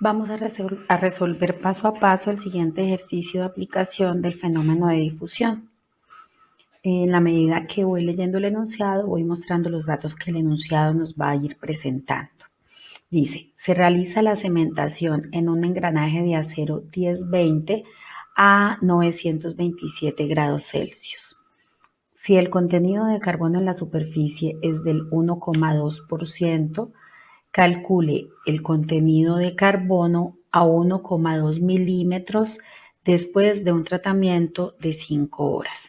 Vamos a resolver paso a paso el siguiente ejercicio de aplicación del fenómeno de difusión. En la medida que voy leyendo el enunciado, voy mostrando los datos que el enunciado nos va a ir presentando. Dice, se realiza la cementación en un engranaje de acero 1020 a 927 grados Celsius. Si el contenido de carbono en la superficie es del 1,2%, calcule el contenido de carbono a 1,2 milímetros después de un tratamiento de 5 horas.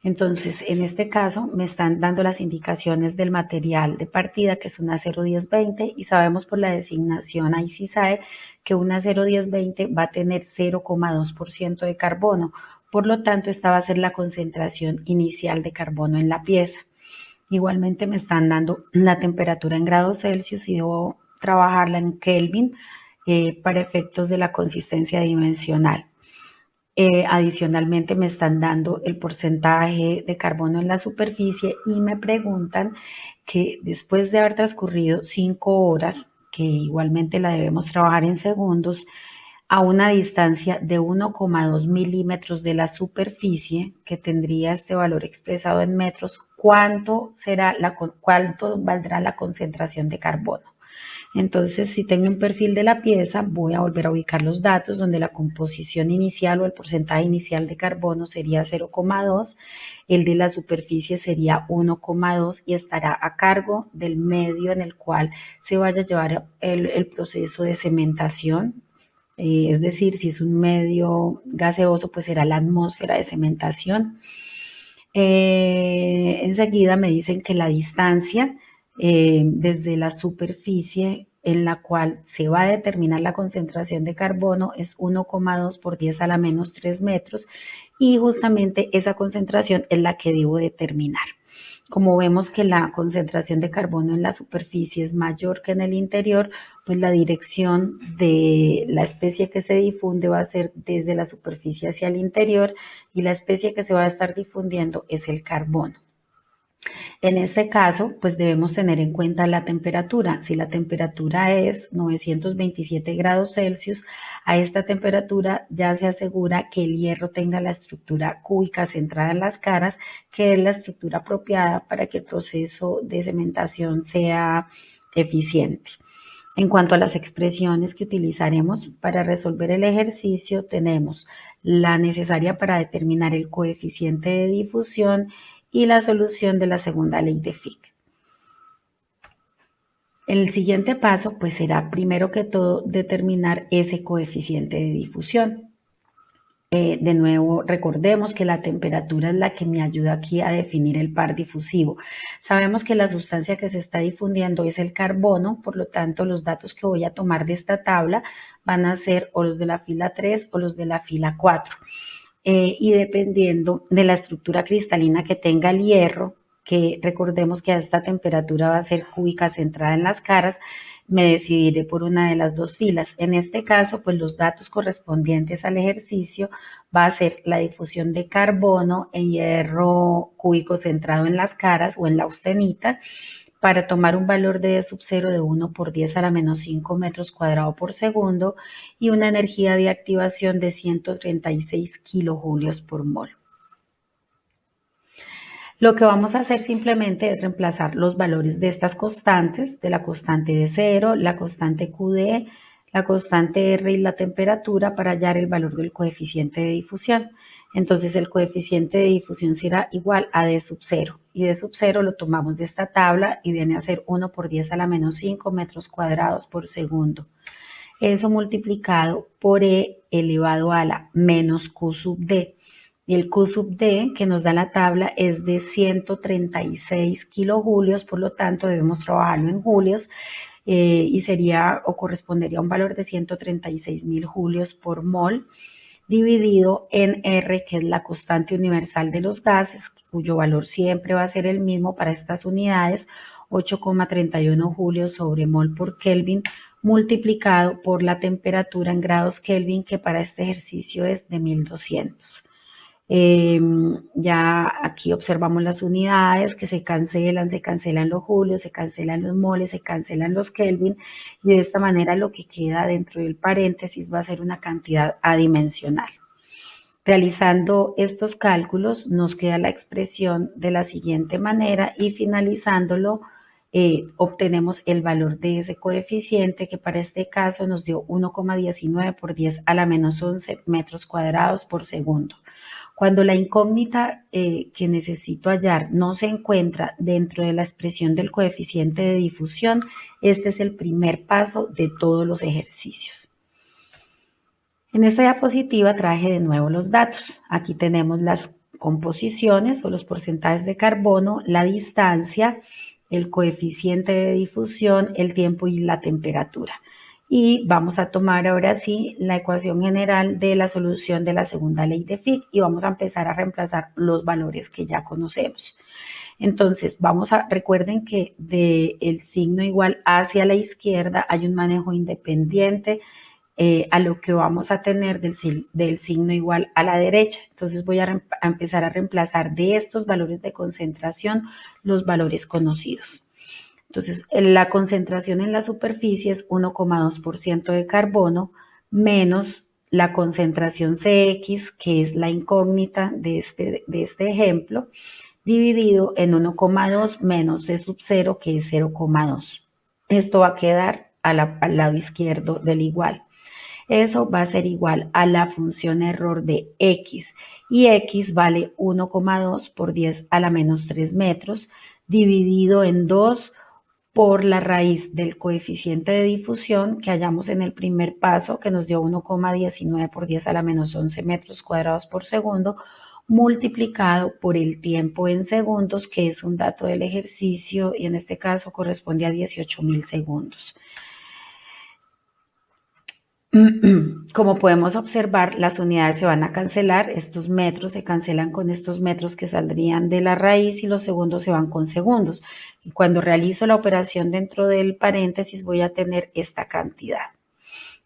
Entonces, en este caso, me están dando las indicaciones del material de partida, que es un acero 1020, y sabemos por la designación ICSAE que un acero 1020 va a tener 0,2% de carbono. Por lo tanto, esta va a ser la concentración inicial de carbono en la pieza. Igualmente me están dando la temperatura en grados Celsius y debo trabajarla en Kelvin para efectos de la consistencia dimensional. Adicionalmente me están dando el porcentaje de carbono en la superficie y me preguntan que después de haber transcurrido 5 horas, que igualmente la debemos trabajar en segundos, a una distancia de 1,2 milímetros de la superficie, que tendría este valor expresado en metros, ¿cuánto valdrá la concentración de carbono? Entonces, si tengo un perfil de la pieza, voy a volver a ubicar los datos donde la composición inicial o el porcentaje inicial de carbono sería 0,2, el de la superficie sería 1,2 y estará a cargo del medio en el cual se vaya a llevar el proceso de cementación. Es decir, si es un medio gaseoso, pues será la atmósfera de cementación. Enseguida me dicen que la distancia desde la superficie en la cual se va a determinar la concentración de carbono es 1,2 por 10 a la menos 3 metros y justamente esa concentración es la que debo determinar. Como vemos que la concentración de carbono en la superficie es mayor que en el interior, pues la dirección de la especie que se difunde va a ser desde la superficie hacia el interior y la especie que se va a estar difundiendo es el carbono. En este caso, pues debemos tener en cuenta la temperatura. Si la temperatura es 927 grados Celsius, a esta temperatura ya se asegura que el hierro tenga la estructura cúbica centrada en las caras, que es la estructura apropiada para que el proceso de cementación sea eficiente. En cuanto a las expresiones que utilizaremos para resolver el ejercicio, tenemos la necesaria para determinar el coeficiente de difusión y la solución de la segunda ley de Fick. El siguiente paso pues será primero que todo determinar ese coeficiente de difusión. De nuevo, recordemos que la temperatura es la que me ayuda aquí a definir el par difusivo. Sabemos que la sustancia que se está difundiendo es el carbono, por lo tanto los datos que voy a tomar de esta tabla van a ser o los de la fila 3 o los de la fila 4. Y dependiendo de la estructura cristalina que tenga el hierro, que recordemos que a esta temperatura va a ser cúbica centrada en las caras, me decidiré por una de las dos filas. En este caso, pues los datos correspondientes al ejercicio va a ser la difusión de carbono en hierro cúbico centrado en las caras o en la austenita, para tomar un valor de D sub 0 de 1 por 10 a la menos 5 metros cuadrados por segundo y una energía de activación de 136 kilojulios por mol. Lo que vamos a hacer simplemente es reemplazar los valores de estas constantes, de la constante de 0, la constante QD, la constante R y la temperatura para hallar el valor del coeficiente de difusión. Entonces el coeficiente de difusión será igual a D sub 0 y D sub 0 lo tomamos de esta tabla y viene a ser 1 por 10 a la menos 5 metros cuadrados por segundo. Eso multiplicado por E elevado a la menos Q sub D. Y el Q sub D que nos da la tabla es de 136 kilojulios, por lo tanto debemos trabajarlo en julios y sería o correspondería a un valor de 136.000 julios por mol dividido en R, que es la constante universal de los gases, cuyo valor siempre va a ser el mismo para estas unidades, 8,31 julios sobre mol por Kelvin, multiplicado por la temperatura en grados Kelvin, que para este ejercicio es de 1200. Ya aquí observamos las unidades que se cancelan los julios, se cancelan los moles, se cancelan los kelvin, y de esta manera lo que queda dentro del paréntesis va a ser una cantidad adimensional. Realizando estos cálculos nos queda la expresión de la siguiente manera, y finalizándolo obtenemos el valor de ese coeficiente, que para este caso nos dio 1,19 por 10 a la menos 11 metros cuadrados por segundo. Cuando la incógnita que necesito hallar no se encuentra dentro de la expresión del coeficiente de difusión, este es el primer paso de todos los ejercicios. En esta diapositiva traje de nuevo los datos. Aquí tenemos las composiciones o los porcentajes de carbono, la distancia, el coeficiente de difusión, el tiempo y la temperatura. Y vamos a tomar ahora sí la ecuación general de la solución de la segunda ley de Fick y vamos a empezar a reemplazar los valores que ya conocemos. Entonces, recuerden que del signo igual hacia la izquierda hay un manejo independiente a lo que vamos a tener del signo igual a la derecha. Entonces voy a empezar a reemplazar de estos valores de concentración los valores conocidos. Entonces la concentración en la superficie es 1,2% de carbono menos la concentración Cx, que es la incógnita de este ejemplo, dividido en 1,2 menos C sub 0, que es 0,2. Esto va a quedar al lado izquierdo del igual. Eso va a ser igual a la función error de x, y x vale 1,2 por 10 a la menos 3 metros, dividido en 2 por la raíz del coeficiente de difusión que hallamos en el primer paso, que nos dio 1,19 por 10 a la menos 11 metros cuadrados por segundo, multiplicado por el tiempo en segundos, que es un dato del ejercicio y en este caso corresponde a 18.000 segundos. Como podemos observar, las unidades se van a cancelar, estos metros se cancelan con estos metros que saldrían de la raíz y los segundos se van con segundos. Y cuando realizo la operación dentro del paréntesis voy a tener esta cantidad.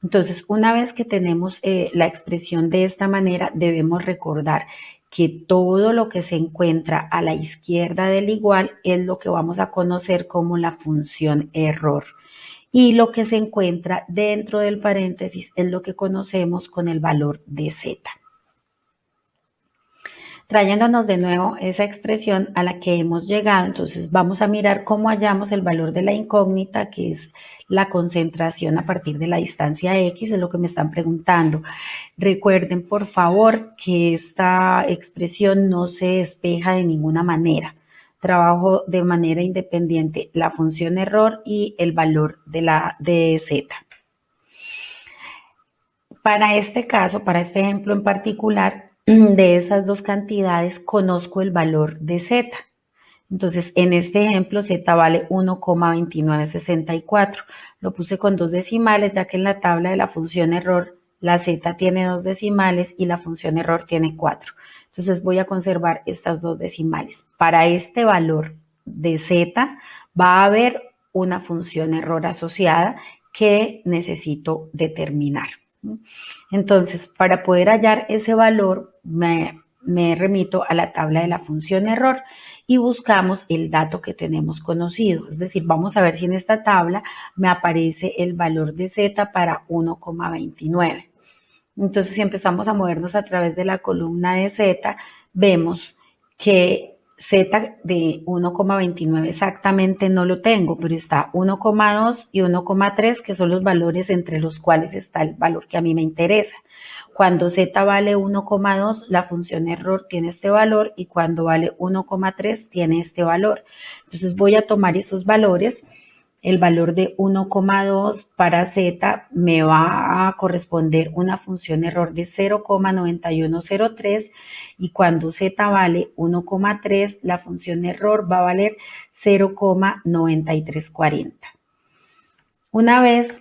Entonces, una vez que tenemos la expresión de esta manera, debemos recordar que todo lo que se encuentra a la izquierda del igual es lo que vamos a conocer como la función error. Y lo que se encuentra dentro del paréntesis es lo que conocemos con el valor de z. Trayéndonos de nuevo esa expresión a la que hemos llegado, entonces vamos a mirar cómo hallamos el valor de la incógnita, que es la concentración a partir de la distancia x, es lo que me están preguntando. Recuerden, por favor, que esta expresión no se despeja de ninguna manera. Trabajo de manera independiente la función error y el valor de z. Para este caso, para este ejemplo en particular, de esas dos cantidades conozco el valor de z. Entonces, en este ejemplo, z vale 1,2964. Lo puse con dos decimales, ya que en la tabla de la función error la z tiene dos decimales y la función error tiene 4. Entonces voy a conservar estas dos decimales. Para este valor de z va a haber una función error asociada que necesito determinar. Entonces, para poder hallar ese valor, me remito a la tabla de la función error y buscamos el dato que tenemos conocido. Es decir, vamos a ver si en esta tabla me aparece el valor de z para 1,29. Entonces, si empezamos a movernos a través de la columna de z, vemos que z de 1,29 exactamente no lo tengo, pero está 1,2 y 1,3, que son los valores entre los cuales está el valor que a mí me interesa. Cuando z vale 1,2, la función error tiene este valor, y cuando vale 1,3 tiene este valor. Entonces voy a tomar esos valores. El valor de 1,2 para z me va a corresponder una función error de 0,9103, y cuando z vale 1,3, la función error va a valer 0,9340. Una vez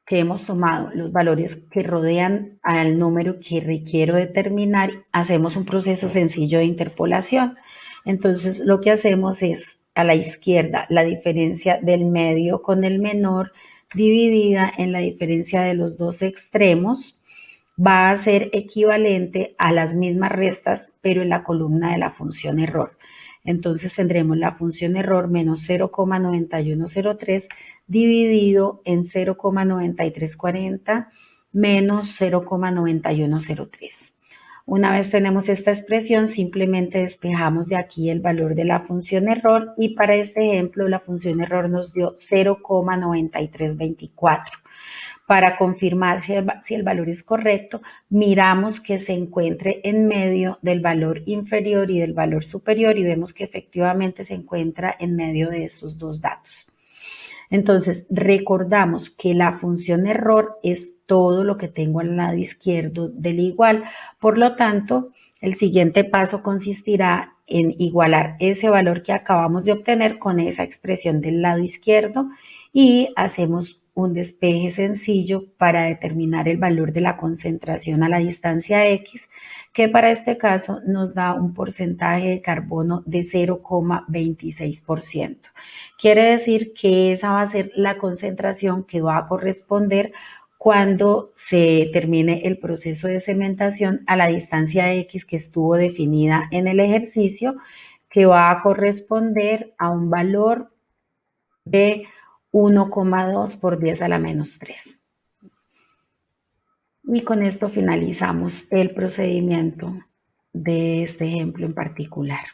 que hemos tomado los valores que rodean al número que requiero determinar, hacemos un proceso sencillo de interpolación. Entonces lo que hacemos es, a la izquierda, la diferencia del medio con el menor dividida en la diferencia de los dos extremos va a ser equivalente a las mismas restas pero en la columna de la función error. Entonces tendremos la función error menos 0,9103 dividido en 0,9340 menos 0,9103. Una vez tenemos esta expresión, simplemente despejamos de aquí el valor de la función error y para este ejemplo la función error nos dio 0,9324. Para confirmar si el valor es correcto, miramos que se encuentre en medio del valor inferior y del valor superior y vemos que efectivamente se encuentra en medio de estos dos datos. Entonces, recordamos que la función error es todo lo que tengo al lado izquierdo del igual. Por lo tanto, el siguiente paso consistirá en igualar ese valor que acabamos de obtener con esa expresión del lado izquierdo y hacemos un despeje sencillo para determinar el valor de la concentración a la distancia X, que para este caso nos da un porcentaje de carbono de 0,26%. Quiere decir que esa va a ser la concentración que va a corresponder cuando se termine el proceso de cementación a la distancia X que estuvo definida en el ejercicio, que va a corresponder a un valor de 1,2 por 10 a la menos 3. Y con esto finalizamos el procedimiento de este ejemplo en particular.